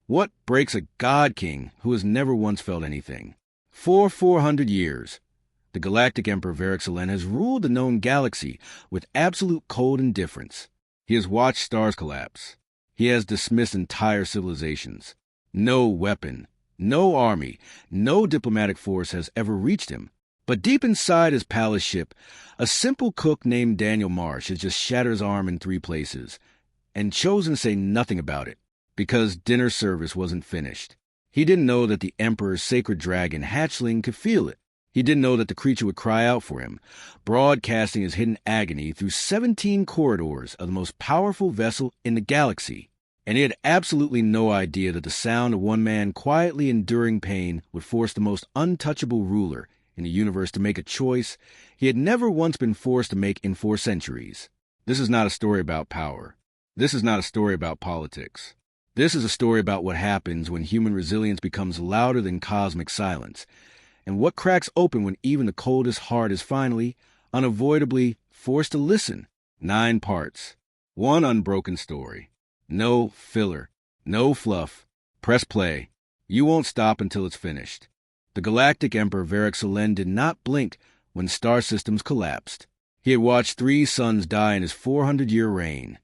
What breaks a god king who has never once felt anything? For 400 years, the Galactic Emperor Varek Solenne has ruled the known galaxy with absolute cold indifference. He has watched stars collapse. He has dismissed entire civilizations. No weapon, no army, no diplomatic force has ever reached him. But deep inside his palace ship, a simple cook named Daniel Marsh has just shattered his arm in 3 places and chosen to say nothing about it because dinner service wasn't finished. He didn't know that the Emperor's sacred dragon, Hatchling, could feel it. He didn't know that the creature would cry out for him, broadcasting his hidden agony through 17 corridors of the most powerful vessel in the galaxy. And he had absolutely no idea that the sound of one man quietly enduring pain would force the most untouchable ruler in the universe to make a choice he had never once been forced to make in 4 centuries. This is not a story about power. This is not a story about politics. This is a story about what happens when human resilience becomes louder than cosmic silence, and what cracks open when even the coldest heart is finally, unavoidably, forced to listen. 9 parts. 1 unbroken story. No filler. No fluff. Press play. You won't stop until it's finished. The Galactic Emperor Varek Solenne did not blink when star systems collapsed. He had watched 3 suns die in his 400-year reign,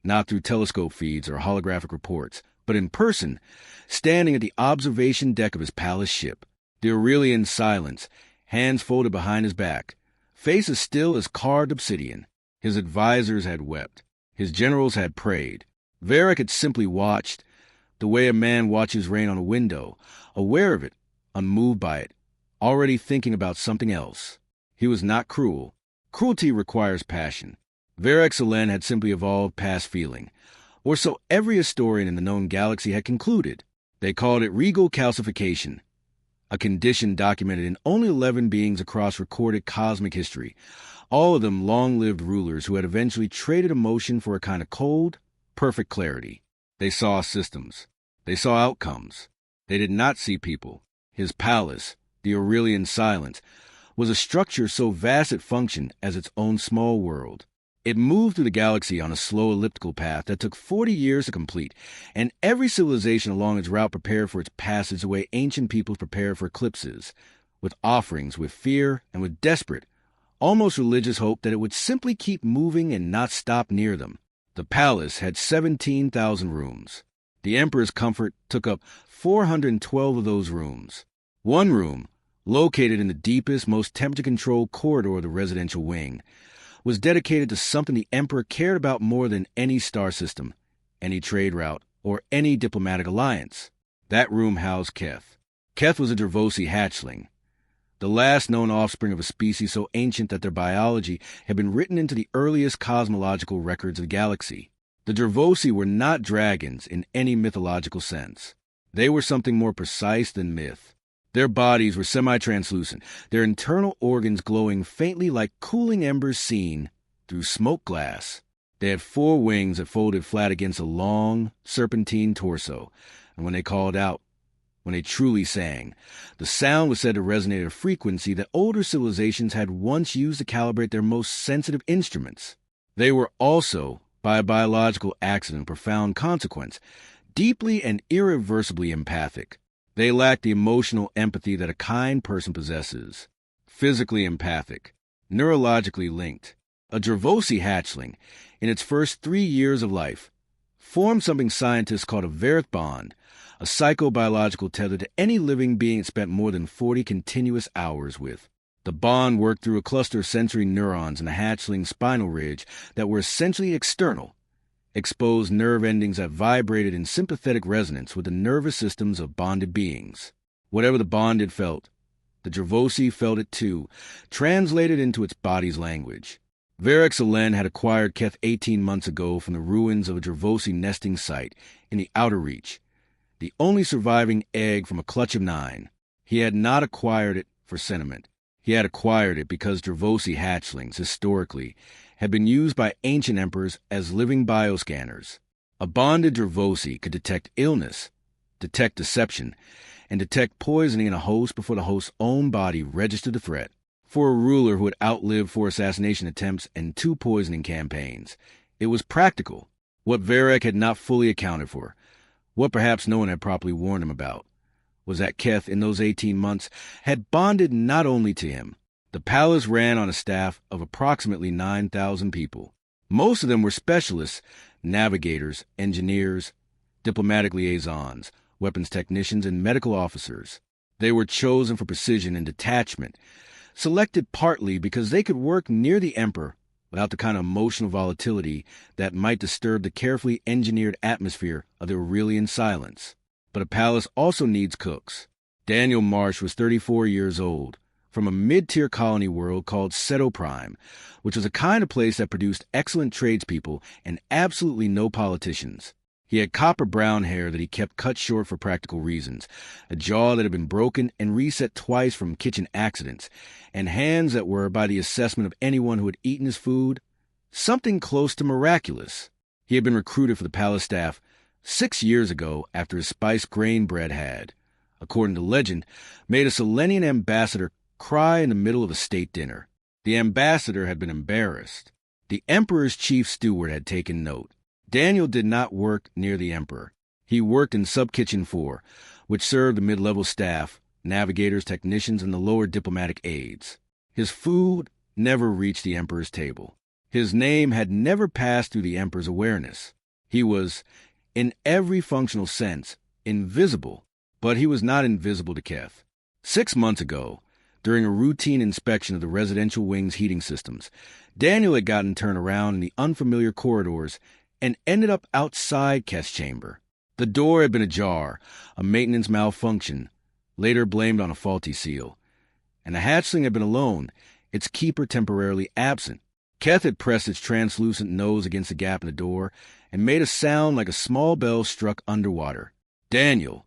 not through telescope feeds or holographic reports, but in person, standing at the observation deck of his palace ship. The Aurelian silence, hands folded behind his back, face as still as carved obsidian. His advisors had wept. His generals had prayed. Varek had simply watched, the way a man watches rain on a window, aware of it, unmoved by it, already thinking about something else. He was not cruel. Cruelty requires passion. Varek Solenne had simply evolved past feeling, or so every historian in the known galaxy had concluded. They called it regal calcification, a condition documented in only 11 beings across recorded cosmic history, all of them long-lived rulers who had eventually traded emotion for a kind of cold, perfect clarity. They saw systems. They saw outcomes. They did not see people. His palace, the Aurelian silence, was a structure so vast it functioned as its own small world. It moved through the galaxy on a slow elliptical path that took 40 years to complete, and every civilization along its route prepared for its passage the way ancient peoples prepared for eclipses, with offerings, with fear, and with desperate, almost religious hope that it would simply keep moving and not stop near them. The palace had 17,000 rooms. The Emperor's comfort took up 412 of those rooms. One room, located in the deepest, most temperature-controlled corridor of the residential wing, was dedicated to something the Emperor cared about more than any star system, any trade route, or any diplomatic alliance. That room housed Keth. Keth was a Dervosi hatchling, the last known offspring of a species so ancient that their biology had been written into the earliest cosmological records of the galaxy. The Dervosi were not dragons in any mythological sense. They were something more precise than myth. Their bodies were semi-translucent, their internal organs glowing faintly like cooling embers seen through smoke glass. They had 4 wings that folded flat against a long, serpentine torso, and when they called out, when they truly sang, the sound was said to resonate at a frequency that older civilizations had once used to calibrate their most sensitive instruments. They were also, by a biological accident of profound consequence, deeply and irreversibly empathic. They lacked the emotional empathy that a kind person possesses. Physically empathic, neurologically linked. A Dervosi hatchling, in its first 3 years of life, formed something scientists called a Varek bond, a psychobiological tether to any living being it spent more than 40 continuous hours with. The bond worked through a cluster of sensory neurons in the hatchling's spinal ridge that were essentially external, exposed nerve endings that vibrated in sympathetic resonance with the nervous systems of bonded beings. Whatever the bonded felt, the Dervosi felt it too, translated into its body's language. Varek Solenne had acquired Keth 18 months ago from the ruins of a Dervosi nesting site in the Outer Reach, the only surviving egg from a clutch of 9. He had not acquired it for sentiment. He had acquired it because Dervosi hatchlings, historically, had been used by ancient emperors as living bioscanners. A bonded Dervosi could detect illness, detect deception, and detect poisoning in a host before the host's own body registered the threat. For a ruler who had outlived 4 assassination attempts and 2 poisoning campaigns, it was practical. What Varek had not fully accounted for What perhaps no one had properly warned him about was that Keth, in those 18 months, had bonded not only to him. The palace ran on a staff of approximately 9,000 people. Most of them were specialists, navigators, engineers, diplomatic liaisons, weapons technicians, and medical officers. They were chosen for precision and detachment, selected partly because they could work near the Emperor without the kind of emotional volatility that might disturb the carefully engineered atmosphere of the Aurelian silence. But a palace also needs cooks. Daniel Marsh was 34 years old, from a mid-tier colony world called Seto Prime, which was a kind of place that produced excellent tradespeople and absolutely no politicians. He had copper-brown hair that he kept cut short for practical reasons, a jaw that had been broken and reset twice from kitchen accidents, and hands that were, by the assessment of anyone who had eaten his food, something close to miraculous. He had been recruited for the palace staff 6 years ago after his spiced grain bread had, according to legend, made a Solenian ambassador cry in the middle of a state dinner. The ambassador had been embarrassed. The emperor's chief steward had taken note. Daniel did not work near the emperor. He worked in Sub-Kitchen 4, which served the mid-level staff, navigators, technicians, and the lower diplomatic aides. His food never reached the emperor's table. His name had never passed through the emperor's awareness. He was, in every functional sense, invisible, but he was not invisible to Keth. 6 months ago, during a routine inspection of the residential wing's heating systems, Daniel had gotten turned around in the unfamiliar corridors and ended up outside Keth's chamber. The door had been ajar, a maintenance malfunction, later blamed on a faulty seal. And the hatchling had been alone, its keeper temporarily absent. Keth had pressed its translucent nose against the gap in the door and made a sound like a small bell struck underwater. Daniel,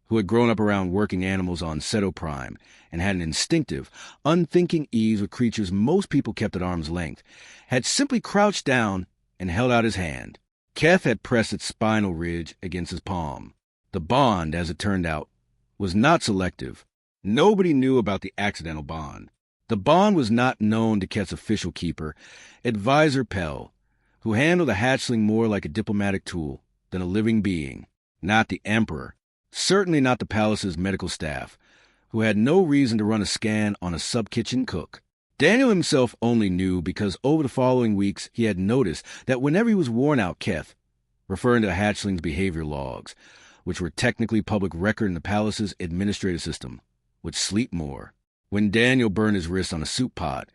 who had grown up around working animals on Seto Prime and had an instinctive, unthinking ease with creatures most people kept at arm's length, had simply crouched down and held out his hand. Keth had pressed its spinal ridge against his palm. The bond, as it turned out, was not selective. Nobody knew about the accidental bond. The bond was not known to Keth's official keeper, Advisor Pell, who handled the hatchling more like a diplomatic tool than a living being. Not the emperor. Certainly not the palace's medical staff, who had no reason to run a scan on a sub-kitchen cook. Daniel himself only knew because over the following weeks he had noticed that whenever he was worn out, Keth, referring to the hatchling's behavior logs, which were technically public record in the palace's administrative system, would sleep more. When Daniel burned his wrist on a soup pot,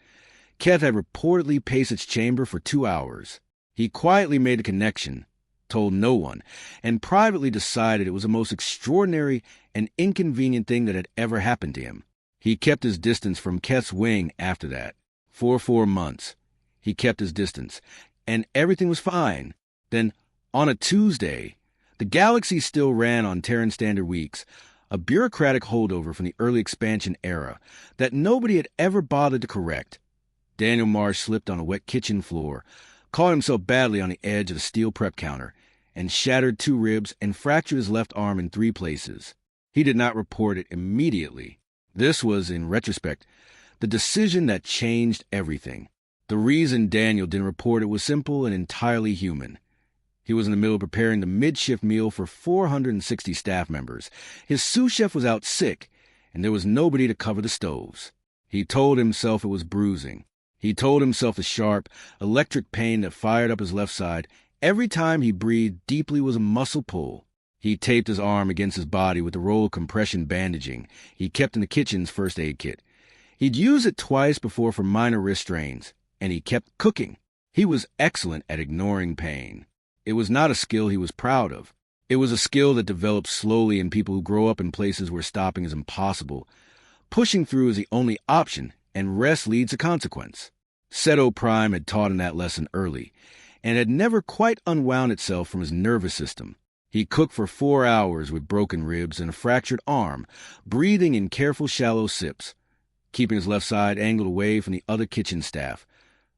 Keth had reportedly paced its chamber for 2 hours. He quietly made a connection, told no one, and privately decided it was the most extraordinary and inconvenient thing that had ever happened to him. He kept his distance from Keth's wing after that. For 4 months, he kept his distance, and everything was fine. Then, on a Tuesday, the galaxy still ran on Terran Standard Weeks, a bureaucratic holdover from the early expansion era that nobody had ever bothered to correct. Daniel Marsh slipped on a wet kitchen floor, caught himself badly on the edge of the steel prep counter, and shattered 2 ribs and fractured his left arm in 3 places. He did not report it immediately. This was, in retrospect, the decision that changed everything. The reason Daniel didn't report it was simple and entirely human. He was in the middle of preparing the mid-shift meal for 460 staff members. His sous chef was out sick, and there was nobody to cover the stoves. He told himself it was bruising. He told himself the sharp, electric pain that fired up his left side every time he breathed deeply was a muscle pull. He taped his arm against his body with the roll of compression bandaging he kept in the kitchen's first aid kit. He'd used it twice before for minor wrist strains, and he kept cooking. He was excellent at ignoring pain. It was not a skill he was proud of. It was a skill that develops slowly in people who grow up in places where stopping is impossible. Pushing through is the only option, and rest leads to consequence. Seto Prime had taught him that lesson early, and had never quite unwound itself from his nervous system. He cooked for 4 hours with broken ribs and a fractured arm, breathing in careful, shallow sips, keeping his left side angled away from the other kitchen staff,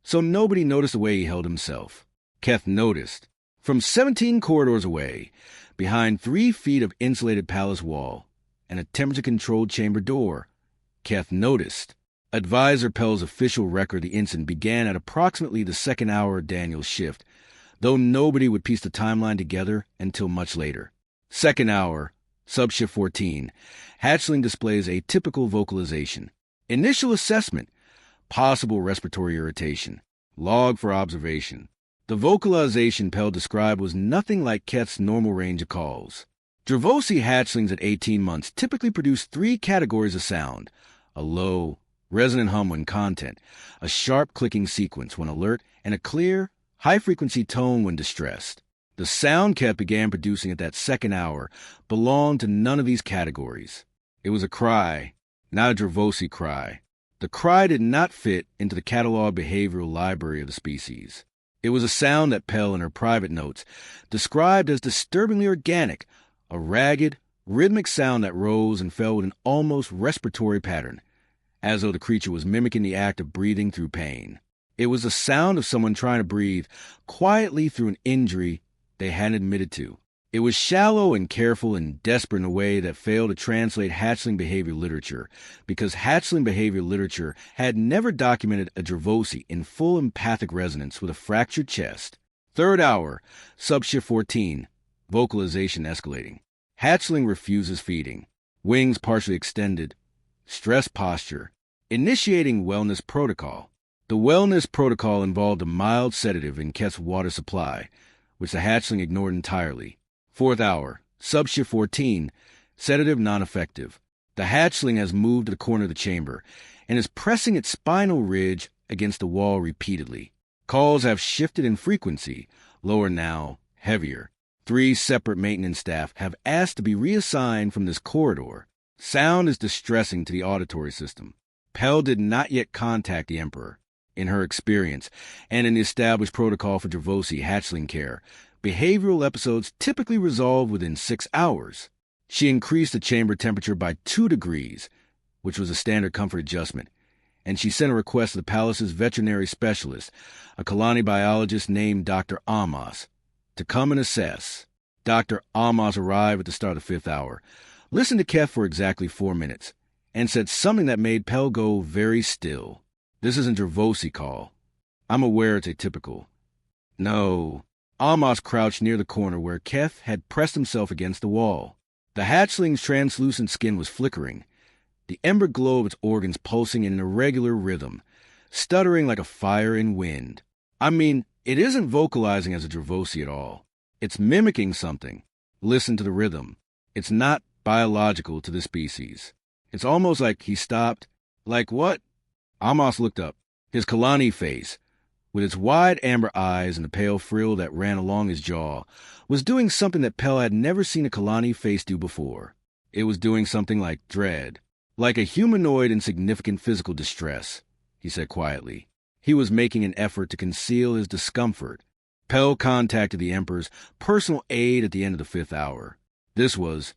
so nobody noticed the way he held himself. Keth noticed. From 17 corridors away, behind 3 feet of insulated palace wall and a temperature-controlled chamber door, Keth noticed. Advisor Pell's official record of the incident began at approximately the 2nd hour of Daniel's shift, though nobody would piece the timeline together until much later. Second hour, subshift 14. Hatchling displays a typical vocalization. Initial assessment. Possible respiratory irritation. Log for observation. The vocalization Pell described was nothing like Keth's normal range of calls. Dravosi hatchlings at 18 months typically produce 3 categories of sound: a low, resonant hum when content, a sharp clicking sequence when alert, and a clear, high-frequency tone when distressed. The sound Keth began producing at that second hour belonged to none of these categories. It was a cry, not a Dravosi cry. The cry did not fit into the catalog behavioral library of the species. It was a sound that Pell, in her private notes, described as disturbingly organic, a ragged, rhythmic sound that rose and fell with an almost respiratory pattern, as though the creature was mimicking the act of breathing through pain. It was the sound of someone trying to breathe quietly through an injury they hadn't admitted to. It was shallow and careful and desperate in a way that failed to translate hatchling behavior literature, because hatchling behavior literature had never documented a Dravosi in full empathic resonance with a fractured chest. Third hour, subshift 14, vocalization escalating. Hatchling refuses feeding. Wings partially extended. Stress posture. Initiating wellness protocol. The wellness protocol involved a mild sedative in Keth's water supply, which the hatchling ignored entirely. Fourth hour, subshift 14, sedative non-effective. The hatchling has moved to the corner of the chamber and is pressing its spinal ridge against the wall repeatedly. Calls have shifted in frequency, lower now, heavier. 3 separate maintenance staff have asked to be reassigned from this corridor. Sound is distressing to the auditory system. Pell did not yet contact the Emperor. In her experience, and in the established protocol for Dravosi hatchling care, behavioral episodes typically resolve within 6 hours. She increased the chamber temperature by 2 degrees, which was a standard comfort adjustment, and she sent a request to the palace's veterinary specialist, a colony biologist named Dr. Amos, to come and assess. Dr. Amos arrived at the start of the 5th hour, listened to Keth for exactly 4 minutes, and said something that made Pell go very still. "This isn't Dravosi call. I'm aware it's atypical." "No." Amos crouched near the corner where Keth had pressed himself against the wall. The hatchling's translucent skin was flickering, the ember glow of its organs pulsing in an irregular rhythm, stuttering like a fire in wind. I mean, it isn't vocalizing as a Dravosi at all. It's mimicking something. Listen to the rhythm. It's not biological to this species. It's almost like he stopped. Like what? Amos looked up. His Kalani face, with its wide amber eyes and the pale frill that ran along his jaw, was doing something that Pell had never seen a Kalani face do before. It was doing something like dread, like a humanoid in significant physical distress, he said quietly. He was making an effort to conceal his discomfort. Pell contacted the Emperor's personal aide at the end of the 5th hour. This was,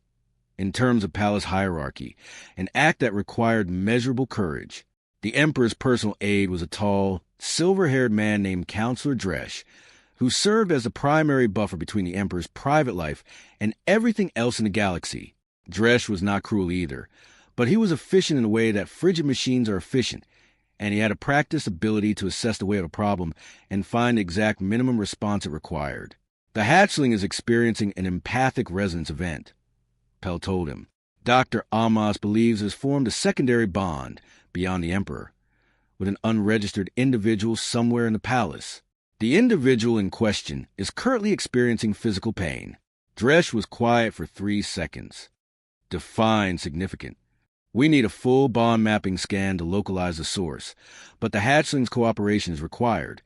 in terms of palace hierarchy, an act that required measurable courage. The Emperor's personal aide was a tall, silver-haired man named Counselor Dresch, who served as the primary buffer between the Emperor's private life and everything else in the galaxy. Dresch was not cruel either, but he was efficient in a way that frigid machines are efficient, and he had a practiced ability to assess the weight of a problem and find the exact minimum response it required. "The hatchling is experiencing an empathic resonance event," Pell told him. "Dr. Amos believes has formed a secondary bond beyond the Emperor, with an unregistered individual somewhere in the palace. The individual in question is currently experiencing physical pain." Dresch was quiet for 3 seconds. "Define significant. We need a full bond mapping scan to localize the source, but the hatchling's cooperation is required,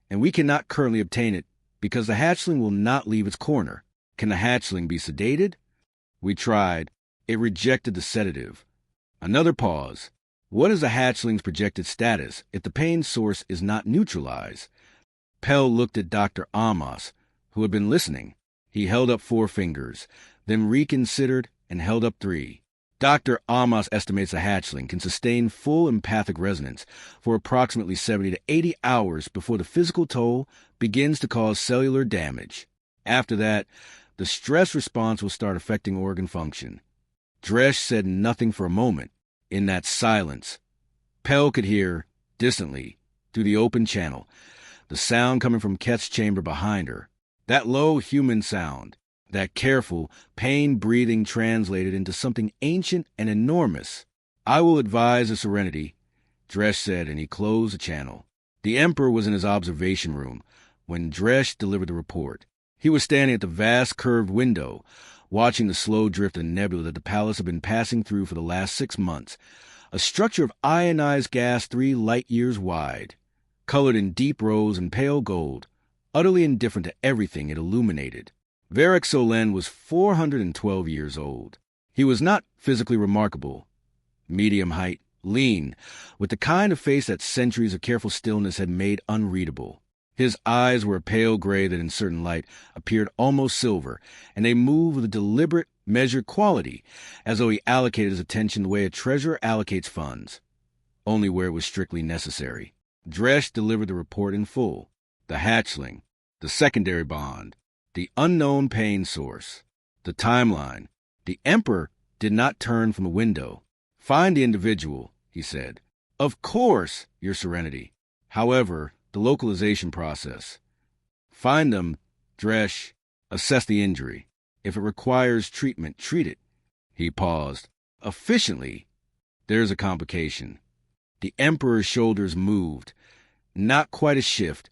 and we cannot currently obtain it because the hatchling will not leave its corner. Can the hatchling be sedated?" "We tried. It rejected the sedative." Another pause. "What is the hatchling's projected status if the pain source is not neutralized?" Pell looked at Dr. Amos, who had been listening. He held up 4 fingers, then reconsidered and held up 3. Dr. Amos estimates a hatchling can sustain full empathic resonance for approximately 70 to 80 hours before the physical toll begins to cause cellular damage. After that, the stress response will start affecting organ function. Dresch said nothing for a moment. In that silence, Pell could hear, distantly, through the open channel, the sound coming from Keth's chamber behind her. That low human sound. That careful, pain breathing translated into something ancient and enormous. "I will advise a serenity," Dresch said, and he closed the channel. The Emperor was in his observation room when Dresch delivered the report. He was standing at the vast curved window, watching the slow drift of nebula that the palace had been passing through for the last 6 months, a structure of ionized gas 3 light-years wide, colored in deep rose and pale gold, utterly indifferent to everything it illuminated. Varek Solenne was 412 years old. He was not physically remarkable. Medium height, lean, with the kind of face that centuries of careful stillness had made unreadable. His eyes were a pale gray that in certain light appeared almost silver, and they moved with a deliberate, measured quality, as though he allocated his attention the way a treasurer allocates funds, only where it was strictly necessary. Dresch delivered the report in full. The hatchling, the secondary bond, the unknown pain source, the timeline. The Emperor did not turn from the window. "Find the individual," he said. "Of course, Your Serenity. However, the localization process. Find them, Dresch. Assess the injury. If it requires treatment, treat it." He paused. "Efficiently, there's a complication." The Emperor's shoulders moved. Not quite a shift,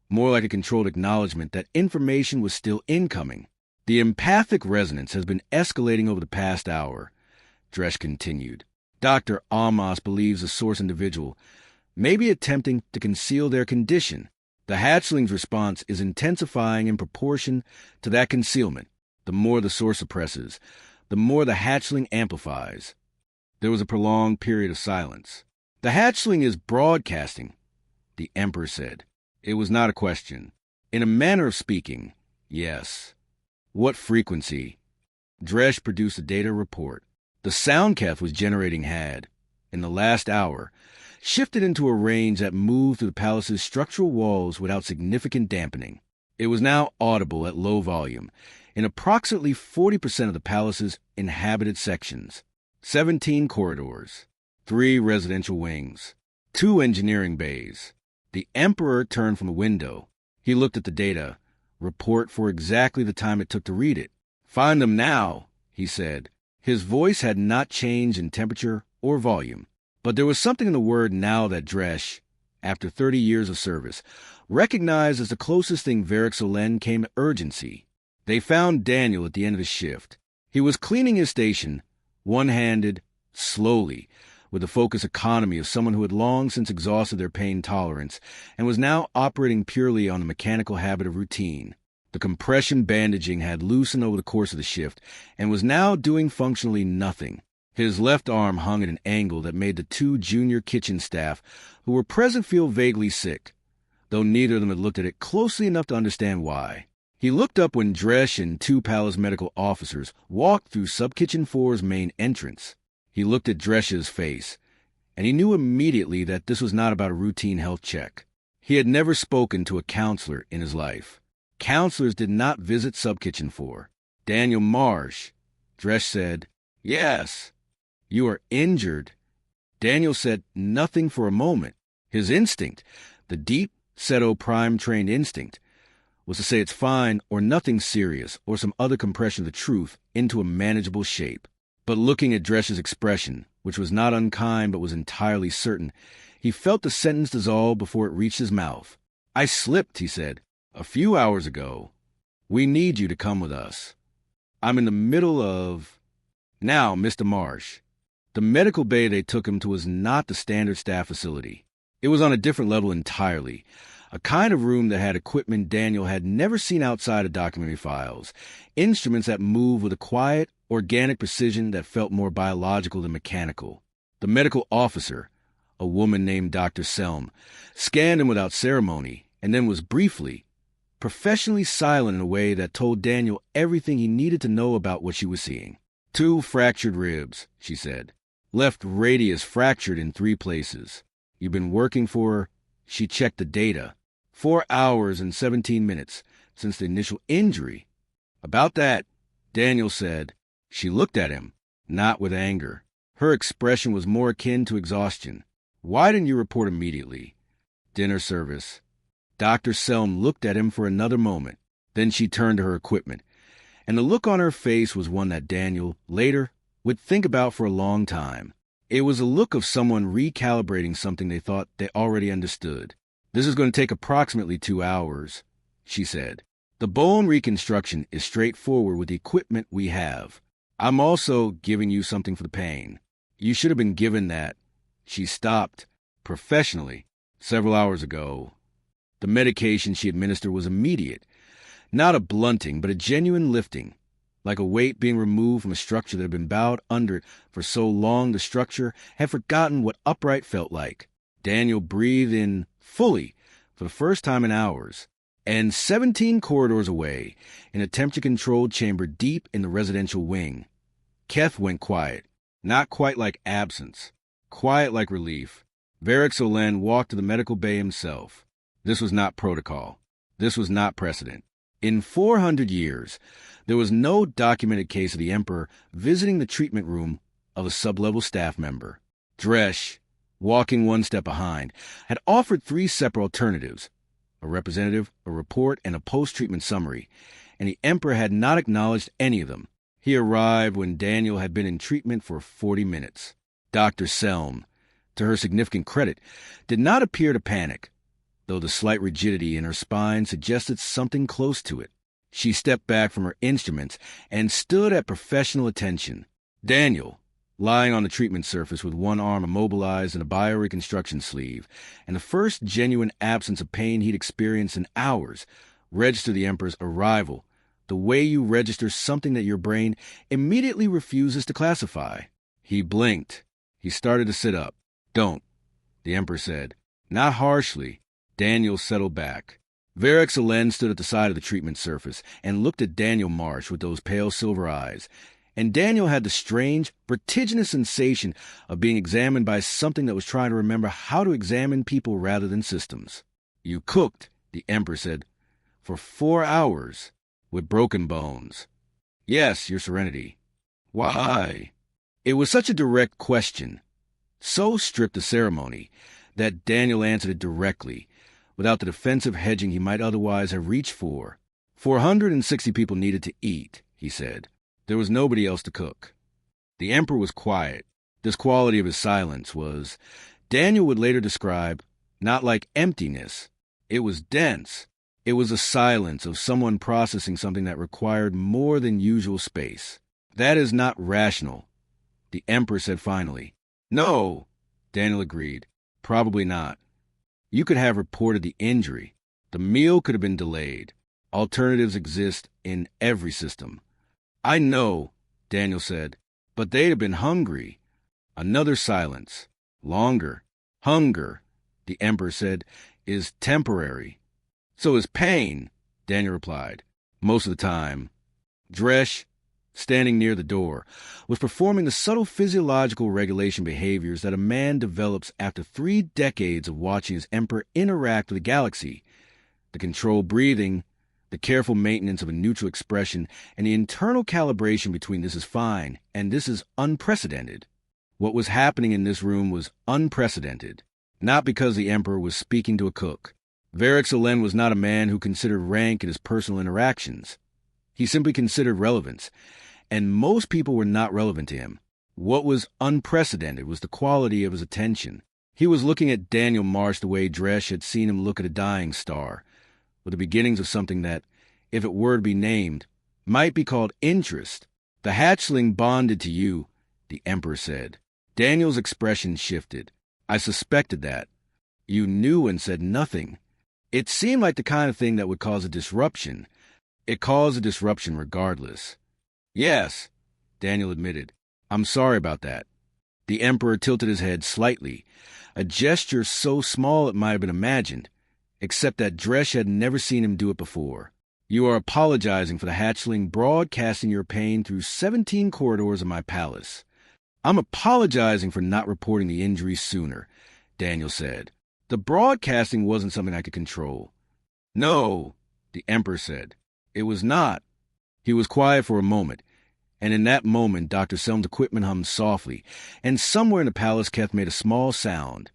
more like a controlled acknowledgement that information was still incoming. "The empathic resonance has been escalating over the past hour," Dresch continued. "Dr. Amos believes the source individual may be attempting to conceal their condition. The hatchling's response is intensifying in proportion to that concealment. The more the source suppresses, the more the hatchling amplifies." There was a prolonged period of silence. "The hatchling is broadcasting," the Emperor said. It was not a question. "In a manner of speaking, yes." "What frequency?" Dresch produced a data report. The soundcath was generating had, in the last hour, shifted into a range that moved through the palace's structural walls without significant dampening. It was now audible at low volume in approximately 40% of the palace's inhabited sections. 17 corridors, 3 residential wings, 2 engineering bays. The Emperor turned from the window. He looked at the data report for exactly the time it took to read it. "Find them now," he said. His voice had not changed in temperature or volume, but there was something in the word now that Dresch, after 30 years of service, recognized as the closest thing Varek Solenne came to urgency. They found Daniel at the end of his shift. He was cleaning his station, one-handed, slowly, with the focused economy of someone who had long since exhausted their pain tolerance and was now operating purely on the mechanical habit of routine. The compression bandaging had loosened over the course of the shift and was now doing functionally nothing. His left arm hung at an angle that made the 2 junior kitchen staff who were present feel vaguely sick, though neither of them had looked at it closely enough to understand why. He looked up when Dresch and 2 palace medical officers walked through Sub-Kitchen 4's main entrance. He looked at Dresch's face, and he knew immediately that this was not about a routine health check. He had never spoken to a counselor in his life. Counselors did not visit Sub-Kitchen 4. "Daniel Marsh," Dresch said. "Yes." "You are injured." Daniel said nothing for a moment. His instinct, the deep, Seto Prime-trained instinct, was to say it's fine or nothing serious or some other compression of the truth into a manageable shape. But looking at Dresch's expression, which was not unkind but was entirely certain, he felt the sentence dissolve before it reached his mouth. "I slipped," he said, "a few hours ago. We need you to come with us. I'm in the middle of—" "Now, Mr. Marsh." The medical bay they took him to was not the standard staff facility. It was on a different level entirely, a kind of room that had equipment Daniel had never seen outside of documentary files, instruments that moved with a quiet, organic precision that felt more biological than mechanical. The medical officer, a woman named Dr. Selm, scanned him without ceremony and then was briefly, professionally silent in a way that told Daniel everything he needed to know about what she was seeing. 2 fractured ribs, she said. Left radius fractured in 3 places. You've been working for, she checked the data, 4 hours and 17 minutes since the initial injury. About that, Daniel said. She looked at him, not with anger. Her expression was more akin to exhaustion. Why didn't you report immediately? Dinner service. Dr. Selm looked at him for another moment. Then she turned to her equipment, and the look on her face was one that Daniel, later, would think about for a long time. It was a look of someone recalibrating something they thought they already understood. "This is going to take approximately 2 hours," she said. "The bone reconstruction is straightforward with the equipment we have. I'm also giving you something for the pain. You should have been given that." She stopped, professionally, several hours ago. The medication she administered was immediate. Not a blunting, but a genuine lifting. Like a weight being removed from a structure that had been bowed under it for so long the structure had forgotten what upright felt like. Daniel breathed in fully for the first time in hours. And 17 corridors away, in a temperature-controlled chamber deep in the residential wing, Keth went quiet. Not quite like absence. Quiet like relief. Varek Solenne walked to the medical bay himself. This was not protocol. This was not precedent. In 400 years, there was no documented case of the Emperor visiting the treatment room of a sub-level staff member. Dresch, walking one step behind, had offered 3 separate alternatives: a representative, a report, and a post-treatment summary, and the Emperor had not acknowledged any of them. He arrived when Daniel had been in treatment for 40 minutes. Dr. Selm, to her significant credit, did not appear to panic, though the slight rigidity in her spine suggested something close to it. She stepped back from her instruments and stood at professional attention. Daniel, lying on the treatment surface with one arm immobilized in a bioreconstruction sleeve, and the first genuine absence of pain he'd experienced in hours, registered the Emperor's arrival, the way you register something that your brain immediately refuses to classify. He blinked. He started to sit up. "Don't," the Emperor said. Not harshly. Daniel settled back. Varek Solenne stood at the side of the treatment surface and looked at Daniel Marsh with those pale silver eyes, and Daniel had the strange, vertiginous sensation of being examined by something that was trying to remember how to examine people rather than systems. "You cooked," the Emperor said, "for 4 hours, with broken bones." "Yes, Your Serenity." "Why?" It was such a direct question, so stripped of ceremony, that Daniel answered it directly, without the defensive hedging he might otherwise have reached for. 460 people needed to eat, he said. There was nobody else to cook. The Emperor was quiet. This quality of his silence was, Daniel would later describe, not like emptiness. It was dense. It was a silence of someone processing something that required more than usual space. "That is not rational," the Emperor said finally. "No," Daniel agreed. "Probably not. You could have reported the injury. The meal could have been delayed. Alternatives exist in every system." "I know," Daniel said, "but they'd have been hungry." Another silence. Longer. "Hunger," the Emperor said, "is temporary." "So is pain," Daniel replied. "Most of the time." Dresch, standing near the door, was performing the subtle physiological regulation behaviors that a man develops after 3 decades of watching his Emperor interact with the galaxy. The controlled breathing, the careful maintenance of a neutral expression, and the internal calibration between this is fine and this is unprecedented. What was happening in this room was unprecedented, not because the Emperor was speaking to a cook. Varek Solenne was not a man who considered rank in his personal interactions. He simply considered relevance, and most people were not relevant to him. What was unprecedented was the quality of his attention. He was looking at Daniel Marsh the way Dresch had seen him look at a dying star, with the beginnings of something that, if it were to be named, might be called interest. "The hatchling bonded to you," the Emperor said. Daniel's expression shifted. "I suspected that. You knew and said nothing." It seemed like the kind of thing that would cause a disruption. It caused a disruption regardless. "Yes," Daniel admitted. "I'm sorry about that." The Emperor tilted his head slightly, a gesture so small it might have been imagined, except that Dresch had never seen him do it before. "You are apologizing for the hatchling broadcasting your pain through 17 corridors of my palace." "I'm apologizing for not reporting the injury sooner," Daniel said. "The broadcasting wasn't something I could control." "No," the Emperor said. "It was not." He was quiet for a moment, and in that moment Dr. Selm's equipment hummed softly, and somewhere in the palace Keth made a small sound.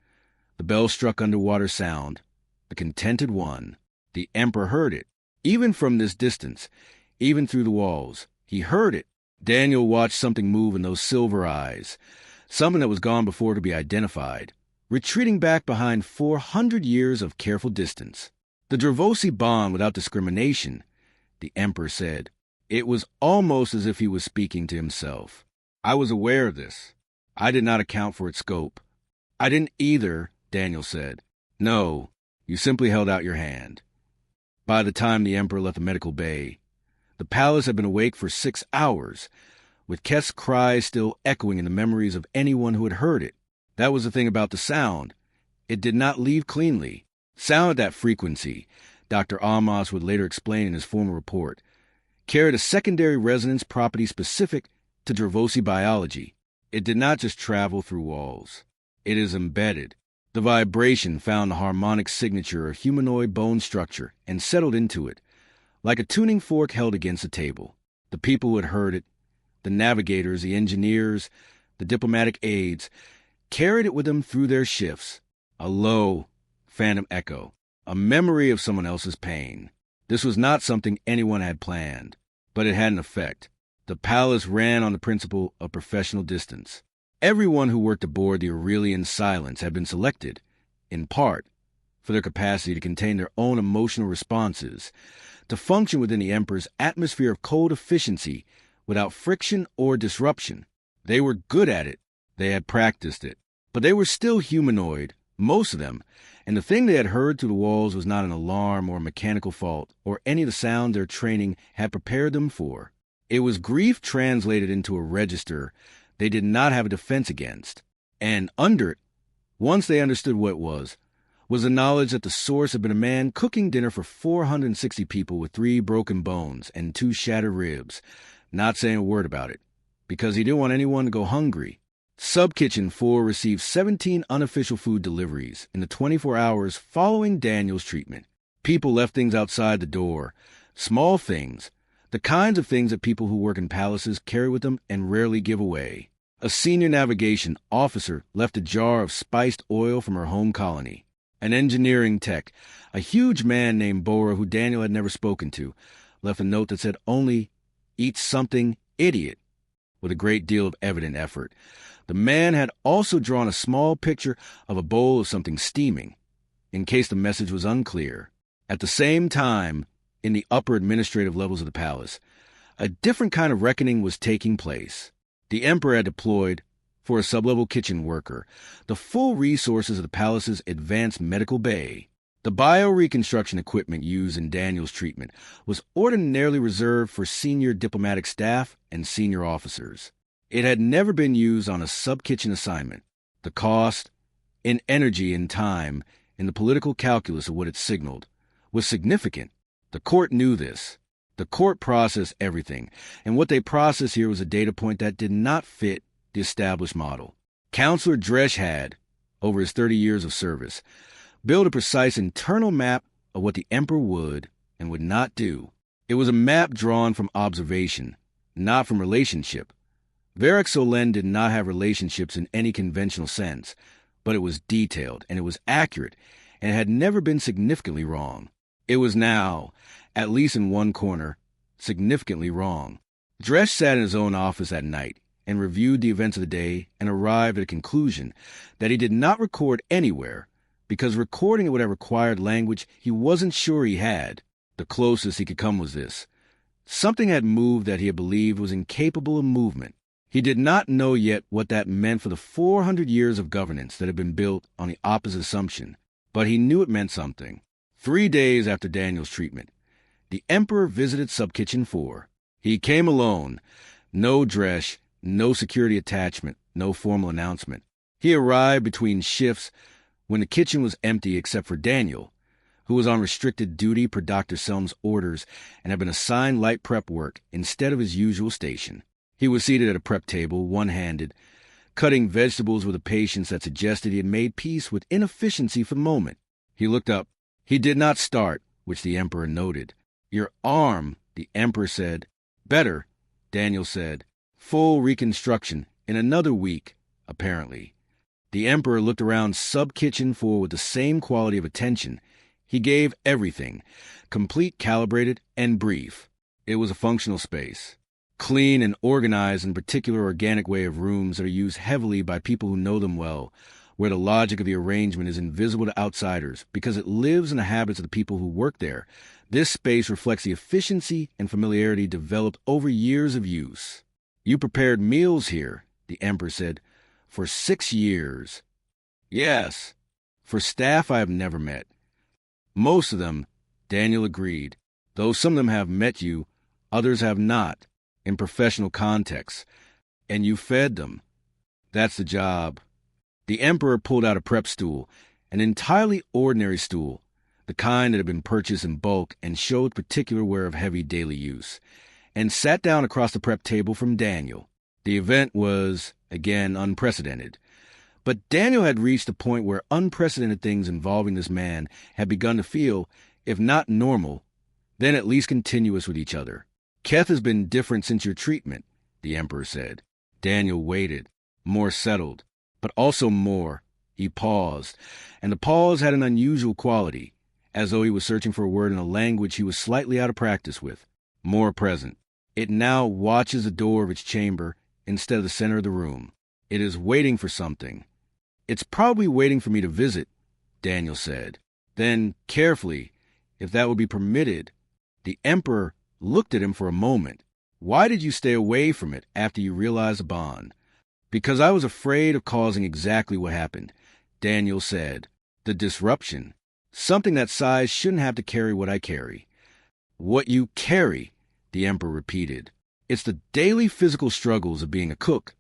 The bell struck underwater sound, the contented one. The Emperor heard it, even from this distance. even through the walls. He heard it. Daniel watched something move in those silver eyes, something that was gone before to be identified, retreating back behind 400 years of careful distance. The Dravosi bond without discrimination, the Emperor said. It was almost as if he was speaking to himself. I was aware of this. I did not account for its scope. I didn't either, Daniel said. No, you simply held out your hand. By the time the Emperor left the medical bay, the palace had been awake for 6 hours, with Keth's cries still echoing in the memories of anyone who had heard it. That was the thing about the sound. It did not leave cleanly. Sound at that frequency, Dr. Amos would later explain in his formal report, carried a secondary resonance property specific to Dravosi biology. It did not just travel through walls. It is embedded. The vibration found the harmonic signature of humanoid bone structure and settled into it, like a tuning fork held against a table. The people who had heard it, the navigators, the engineers, the diplomatic aides, carried it with them through their shifts. A low, phantom echo, a memory of someone else's pain. This was not something anyone had planned, but it had an effect. The palace ran on the principle of professional distance. Everyone who worked aboard the Aurelian Silence had been selected, in part, for their capacity to contain their own emotional responses, to function within the Emperor's atmosphere of cold efficiency without friction or disruption. They were good at it. They had practiced it. But they were still humanoid, most of them, and the thing they had heard through the walls was not an alarm or a mechanical fault or any of the sound their training had prepared them for. It was grief translated into a register they did not have a defense against. And under it, once they understood what it was the knowledge that the source had been a man cooking dinner for 460 people with 3 broken bones and 2 shattered ribs, not saying a word about it, because he didn't want anyone to go hungry. Sub-Kitchen 4 received 17 unofficial food deliveries in the 24 hours following Daniel's treatment. People left things outside the door, small things, the kinds of things that people who work in palaces carry with them and rarely give away. A senior navigation officer left a jar of spiced oil from her home colony. An engineering tech, a huge man named Bora who Daniel had never spoken to, left a note that said only, "Eat something, idiot," with a great deal of evident effort. The man had also drawn a small picture of a bowl of something steaming, in case the message was unclear. At the same time, in the upper administrative levels of the palace, a different kind of reckoning was taking place. The Emperor had deployed, for a sub-level kitchen worker, the full resources of the palace's advanced medical bay. The bioreconstruction equipment used in Daniel's treatment was ordinarily reserved for senior diplomatic staff and senior officers. It had never been used on a sub-kitchen assignment. The cost, in energy and time, in the political calculus of what it signaled, was significant. The court knew this. The court processed everything, and what they processed here was a data point that did not fit the established model. Counselor Dresch had, over his 30 years of service, built a precise internal map of what the Emperor would and would not do. It was a map drawn from observation, not from relationship. Varek Solenne did not have relationships in any conventional sense, but it was detailed, and it was accurate, and it had never been significantly wrong. It was now, at least in one corner, significantly wrong. Dresch sat in his own office at night and reviewed the events of the day and arrived at a conclusion that he did not record anywhere because recording it would have required language he wasn't sure he had. The closest he could come was this. Something had moved that he had believed was incapable of movement. He did not know yet what that meant for the 400 years of governance that had been built on the opposite assumption, but he knew it meant something. 3 days after Daniel's treatment, the Emperor visited Sub-Kitchen 4. He came alone. No Dresch, no security attachment, no formal announcement. He arrived between shifts when the kitchen was empty except for Daniel, who was on restricted duty per Dr. Selm's orders and had been assigned light prep work instead of his usual station. He was seated at a prep table, one-handed, cutting vegetables with a patience that suggested he had made peace with inefficiency for the moment. He looked up. He did not start, which the Emperor noted. "Your arm," the Emperor said. "Better," Daniel said. "Full reconstruction in another week, apparently." The Emperor looked around Sub-Kitchen 4 with the same quality of attention. He gave everything, complete, calibrated, and brief. It was a functional space. Clean and organized in particular organic way of rooms that are used heavily by people who know them well, where the logic of the arrangement is invisible to outsiders because it lives in the habits of the people who work there. This space reflects the efficiency and familiarity developed over years of use. You prepared meals here, the Emperor said, for 6 years. Yes, for staff I have never met. Most of them, Daniel agreed, though some of them have met you, others have not, in professional contexts, and you fed them. That's the job. The Emperor pulled out a prep stool, an entirely ordinary stool, the kind that had been purchased in bulk and showed particular wear of heavy daily use, and sat down across the prep table from Daniel. The event was, again, unprecedented. But Daniel had reached a point where unprecedented things involving this man had begun to feel, if not normal, then at least continuous with each other. Keth has been different since your treatment, the Emperor said. Daniel waited, more settled, but also more. He paused, and the pause had an unusual quality, as though he was searching for a word in a language he was slightly out of practice with. More present. It now watches the door of its chamber instead of the center of the room. It is waiting for something. It's probably waiting for me to visit, Daniel said. Then, carefully, if that would be permitted, the Emperor looked at him for a moment. Why did you stay away from it after you realized the bond? Because I was afraid of causing exactly what happened, Daniel said. The disruption. Something that size shouldn't have to carry what I carry. What you carry, the Emperor repeated. It's the daily physical struggles of being a cook,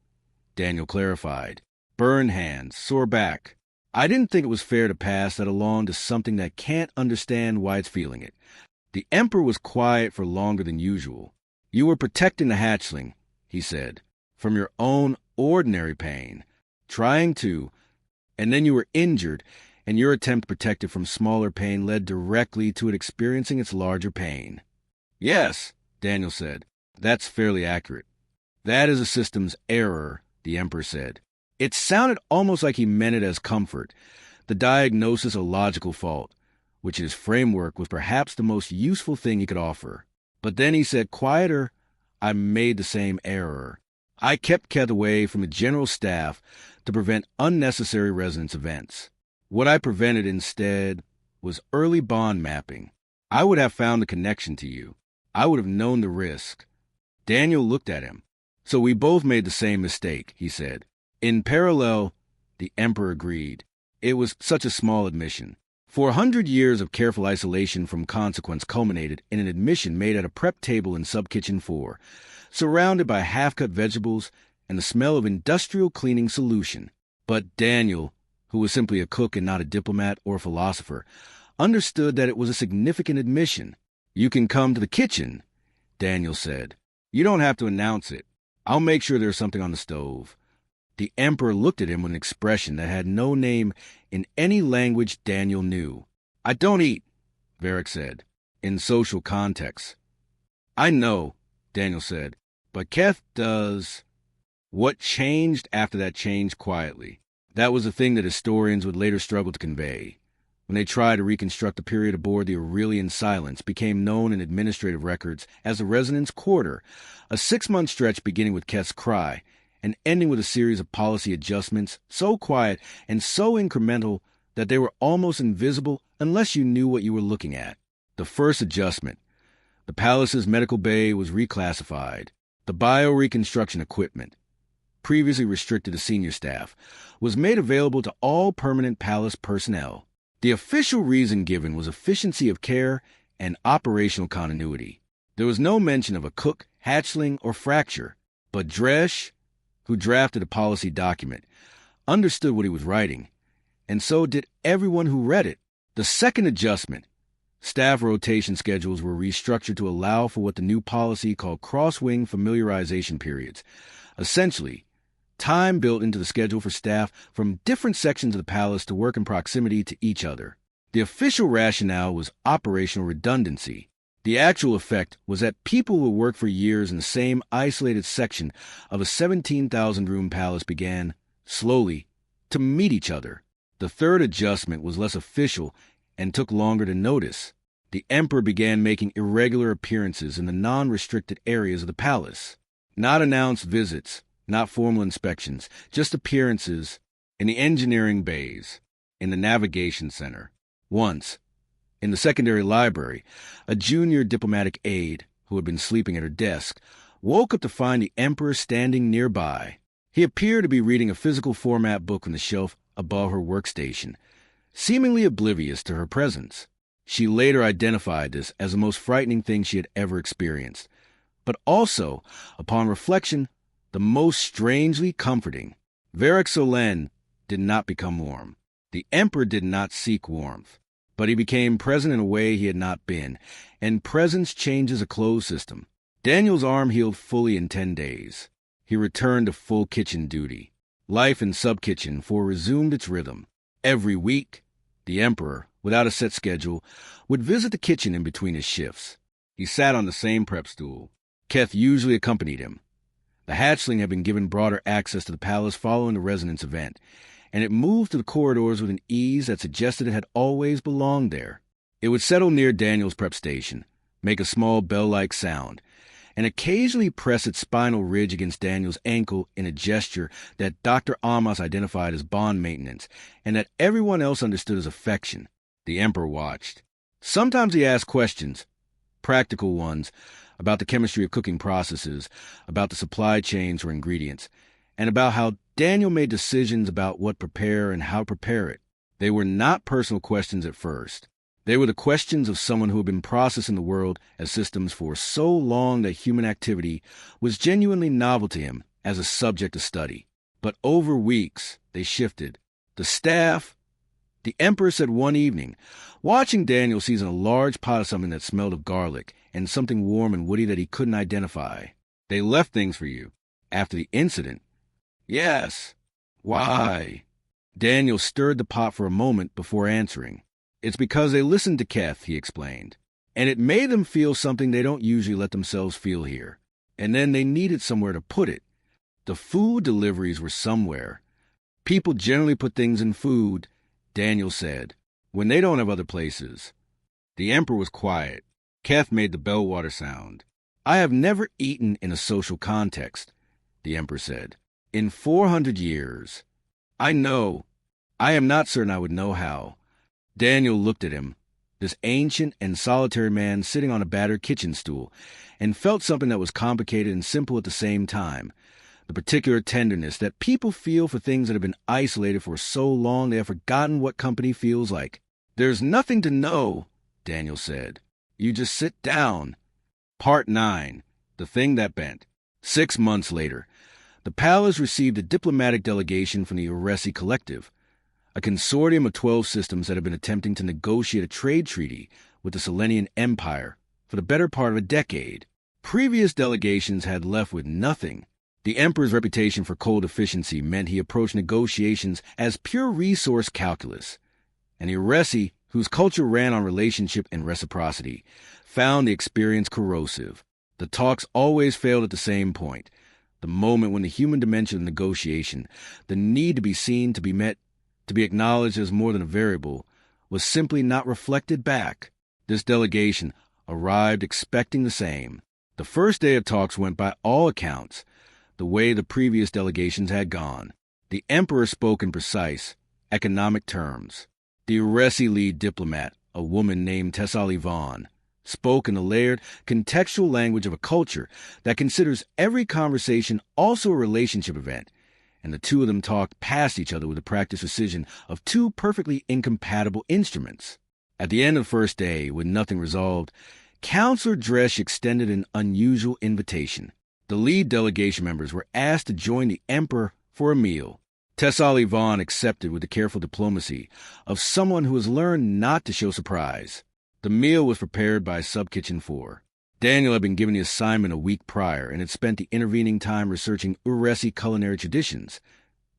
Daniel clarified. Burned hands, sore back. I didn't think it was fair to pass that along to something that can't understand why it's feeling it. The Emperor was quiet for longer than usual. You were protecting the hatchling, he said, from your own ordinary pain, trying to, and then you were injured, and your attempt to protect it from smaller pain led directly to it experiencing its larger pain. Yes, Daniel said, that's fairly accurate. That is a system's error, the Emperor said. It sounded almost like he meant it as comfort, the diagnosis a logical fault, which his framework was perhaps the most useful thing he could offer. But then he said quieter, I made the same error. I kept Keth away from the general staff to prevent unnecessary resonance events. What I prevented instead was early bond mapping. I would have found the connection to you. I would have known the risk. Daniel looked at him. So we both made the same mistake, he said. In parallel, the Emperor agreed. It was such a small admission. 400 years of careful isolation from consequence culminated in an admission made at a prep table in Sub-Kitchen 4, surrounded by half-cut vegetables and the smell of industrial cleaning solution. But Daniel, who was simply a cook and not a diplomat or philosopher, understood that it was a significant admission. You can come to the kitchen, Daniel said. You don't have to announce it. I'll make sure there's something on the stove. The Emperor looked at him with an expression that had no name in any language Daniel knew. I don't eat, Varek said, in social contexts. I know, Daniel said, but Keth does. What changed after that changed quietly? That was the thing that historians would later struggle to convey. When they tried to reconstruct the period aboard the Aurelian Silence became known in administrative records as the Resonance Quarter, a 6-month stretch beginning with Keth's cry, and ending with a series of policy adjustments so quiet and so incremental that they were almost invisible unless you knew what you were looking at. The first adjustment. The palace's medical bay was reclassified. The bioreconstruction equipment, previously restricted to senior staff, was made available to all permanent palace personnel. The official reason given was efficiency of care and operational continuity. There was no mention of a cook, hatchling, or fracture, but Dresch, who drafted a policy document, understood what he was writing, and so did everyone who read it. The second adjustment, staff rotation schedules were restructured to allow for what the new policy called cross-wing familiarization periods, essentially, time built into the schedule for staff from different sections of the palace to work in proximity to each other. The official rationale was operational redundancy. The actual effect was that people who worked for years in the same isolated section of a 17,000-room palace began, slowly, to meet each other. The third adjustment was less official and took longer to notice. the emperor began making irregular appearances in the non-restricted areas of the palace. Not announced visits, not formal inspections, just appearances in the engineering bays, in the navigation center. Once, in the secondary library, a junior diplomatic aide, who had been sleeping at her desk, woke up to find the emperor standing nearby. He appeared to be reading a physical format book on the shelf above her workstation, seemingly oblivious to her presence. She later identified this as the most frightening thing she had ever experienced, but also, upon reflection, the most strangely comforting. Varek Solenne did not become warm. The emperor did not seek warmth, but he became present in a way he had not been, and presence changes a closed system. Daniel's arm healed fully in 10 days. He returned to full kitchen duty. Life in sub-kitchen resumed its rhythm. Every week, the emperor, without a set schedule, would visit the kitchen in between his shifts. He sat on the same prep stool. Keth usually accompanied him. The hatchling had been given broader access to the palace following the resonance event, and it moved through the corridors with an ease that suggested it had always belonged there. It would settle near Daniel's prep station, make a small bell-like sound, and occasionally press its spinal ridge against Daniel's ankle in a gesture that Dr. Amos identified as bond maintenance and that everyone else understood as affection. The emperor watched. Sometimes he asked questions, practical ones, about the chemistry of cooking processes, about the supply chains for ingredients, and about how Daniel made decisions about what to prepare and how to prepare it. They were not personal questions at first. They were the questions of someone who had been processing the world as systems for so long that human activity was genuinely novel to him as a subject of study. But over weeks, they shifted. The staff, the emperor said one evening, watching Daniel season a large pot of something that smelled of garlic and something warm and woody that he couldn't identify. They left things for you. After the incident. Yes. Why? Daniel stirred the pot for a moment before answering. It's because they listened to Keth, he explained, and it made them feel something they don't usually let themselves feel here. And then they needed somewhere to put it. The food deliveries were somewhere. People generally put things in food, Daniel said, when they don't have other places. The emperor was quiet. Keth made the bellwater sound. I have never eaten in a social context, the emperor said. In 400 years. I know. I am not certain I would know how. Daniel looked at him, this ancient and solitary man sitting on a battered kitchen stool, and felt something that was complicated and simple at the same time, the particular tenderness that people feel for things that have been isolated for so long they have forgotten what company feels like. There's nothing to know, Daniel said. You just sit down. Part 9. The Thing That Bent. 6 months later, the palace received a diplomatic delegation from the Uresi Collective, a consortium of 12 systems that had been attempting to negotiate a trade treaty with the Solenian Empire for the better part of a decade. Previous delegations had left with nothing. The emperor's reputation for cold efficiency meant he approached negotiations as pure resource calculus, and the Uresi, whose culture ran on relationship and reciprocity, found the experience corrosive. The talks always failed at the same point, the moment when the human dimension of negotiation, the need to be seen, to be met, to be acknowledged as more than a variable, was simply not reflected back. This delegation arrived expecting the same. The first day of talks went by all accounts the way the previous delegations had gone. The emperor spoke in precise, economic terms. The Uresi lead diplomat, a woman named Tessali Vaughn, spoke in the layered, contextual language of a culture that considers every conversation also a relationship event, and the two of them talked past each other with the practiced precision of two perfectly incompatible instruments. At the end of the first day, with nothing resolved, Counselor Dresch extended an unusual invitation. The lead delegation members were asked to join the emperor for a meal. Tessali Vaughn accepted with the careful diplomacy of someone who has learned not to show surprise. The meal was prepared by Sub-Kitchen 4. Daniel had been given the assignment a week prior and had spent the intervening time researching Uresi culinary traditions,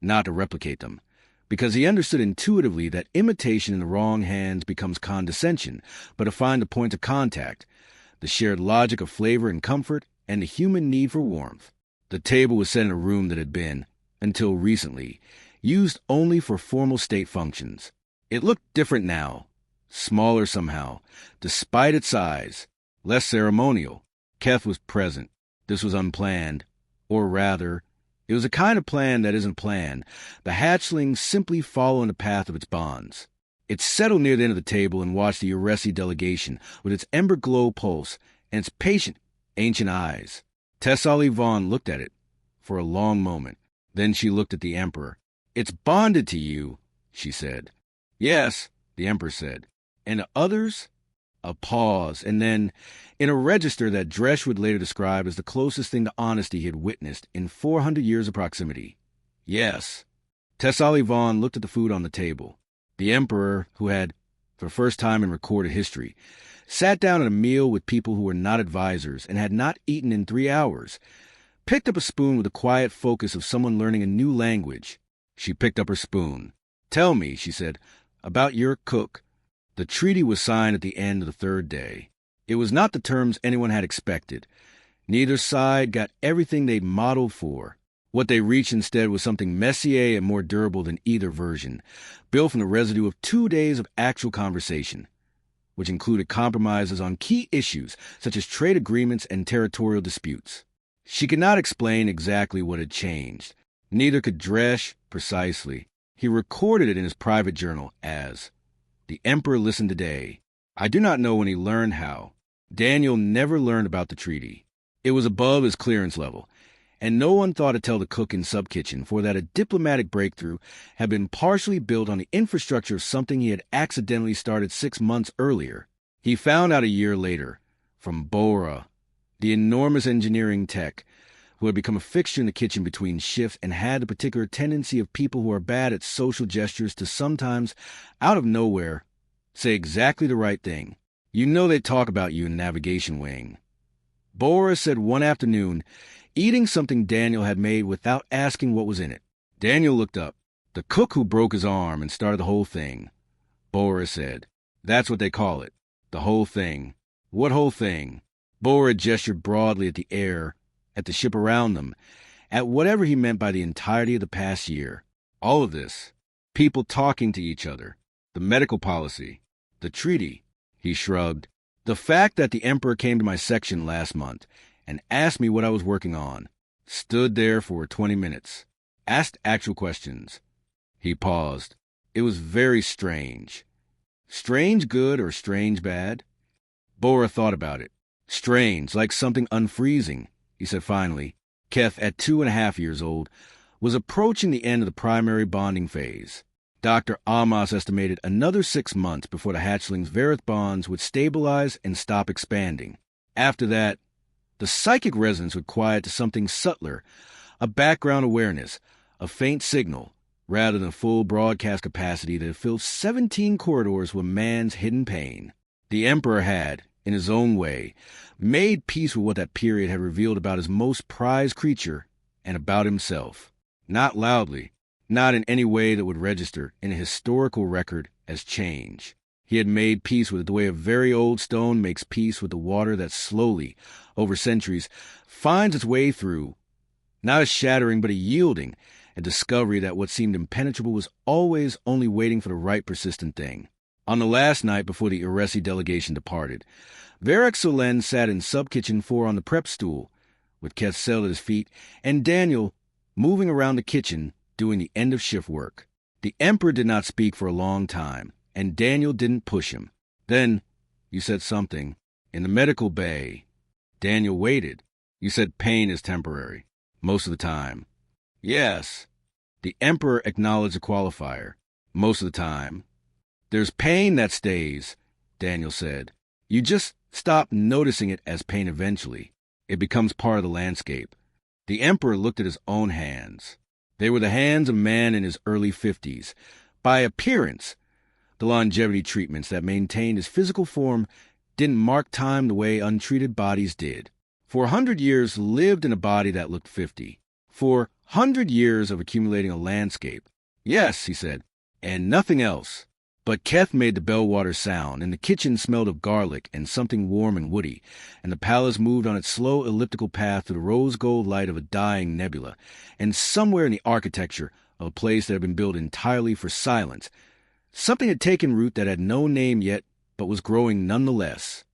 not to replicate them, because he understood intuitively that imitation in the wrong hands becomes condescension, but to find the point of contact, the shared logic of flavor and comfort, and the human need for warmth. The table was set in a room that had been, until recently, used only for formal state functions. It looked different now. Smaller somehow, despite its size. Less ceremonial. Keth was present. This was unplanned. Or rather, it was a kind of plan that isn't planned. The hatchling simply following the path of its bonds. It settled near the end of the table and watched the Uresi delegation with its ember-glow pulse and its patient, ancient eyes. Tessali Vaughn looked at it for a long moment. Then she looked at the Emperor. "It's bonded to you," she said. "Yes," the Emperor said. "And the others?" A pause, and then, in a register that Dresch would later describe as the closest thing to honesty he had witnessed in 400 years of proximity. "Yes." Tessali Vaughn looked at the food on the table. The Emperor, who had, for the first time in recorded history, sat down at a meal with people who were not advisors and had not eaten in 3 hours, picked up a spoon with the quiet focus of someone learning a new language. She picked up her spoon. "Tell me," she said, "about your cook." The treaty was signed at the end of the 3rd day. It was not the terms anyone had expected. Neither side got everything they'd modeled for. What they reached instead was something messier and more durable than either version, built from the residue of 2 days of actual conversation, which included compromises on key issues such as trade agreements and territorial disputes. She could not explain exactly what had changed. Neither could Dresch precisely. He recorded it in his private journal as, "The Emperor listened today. I do not know when he learned how. Daniel never learned about the treaty. It was above his clearance level, and no one thought to tell the cook in sub-kitchen for that a diplomatic breakthrough had been partially built on the infrastructure of something he had accidentally started 6 months earlier. He found out a year later, from Bora, the enormous engineering tech, who had become a fixture in the kitchen between shifts and had the particular tendency of people who are bad at social gestures to sometimes, out of nowhere, say exactly the right thing. You know they talk about you in the navigation wing. Bora said one afternoon, eating something Daniel had made without asking what was in it. Daniel looked up. "The cook who broke his arm and started the whole thing." Bora said, "That's what they call it. The whole thing." "What whole thing?" Bora gestured broadly at the air, at the ship around them, at whatever he meant by the entirety of the past year. "All of this. People talking to each other. The medical policy. The treaty." He shrugged. "The fact that the Emperor came to my section last month and asked me what I was working on. Stood there for 20 minutes. Asked actual questions." He paused. "It was very strange." "Strange good or strange bad?" Bora thought about it. "Strange, like something unfreezing," he said finally. Keth, at 2.5 years old, was approaching the end of the primary bonding phase. Dr. Amos estimated another 6 months before the hatchling's Vareth bonds would stabilize and stop expanding. After that, the psychic resonance would quiet to something subtler, a background awareness, a faint signal, rather than full broadcast capacity that filled 17 corridors with man's hidden pain. The Emperor had, in his own way, made peace with what that period had revealed about his most prized creature and about himself. Not loudly, not in any way that would register in a historical record as change. He had made peace with it the way a very old stone makes peace with the water that slowly, over centuries, finds its way through, not a shattering but a yielding, a discovery that what seemed impenetrable was always only waiting for the right persistent thing. On the last night before the Uresi delegation departed, Varek Solenne sat in sub-kitchen 4 on the prep stool, with Kethsel at his feet, and Daniel moving around the kitchen doing the end-of-shift work. The Emperor did not speak for a long time, and Daniel didn't push him. "Then, you said something. In the medical bay." Daniel waited. "You said pain is temporary. Most of the time." "Yes." The Emperor acknowledged the qualifier. "Most of the time." "There's pain that stays," Daniel said. "You just stop noticing it as pain eventually. It becomes part of the landscape." The Emperor looked at his own hands. They were the hands of a man in his early 50s. By appearance, the longevity treatments that maintained his physical form didn't mark time the way untreated bodies did. For 100 years lived in a body that looked 50. For 100 years of accumulating a landscape. "Yes," he said, "and nothing else." But Keth made the bellwater sound, and the kitchen smelled of garlic and something warm and woody, and the palace moved on its slow elliptical path through the rose-gold light of a dying nebula, and somewhere in the architecture of a place that had been built entirely for silence, Something had taken root that had no name yet, but was growing nonetheless.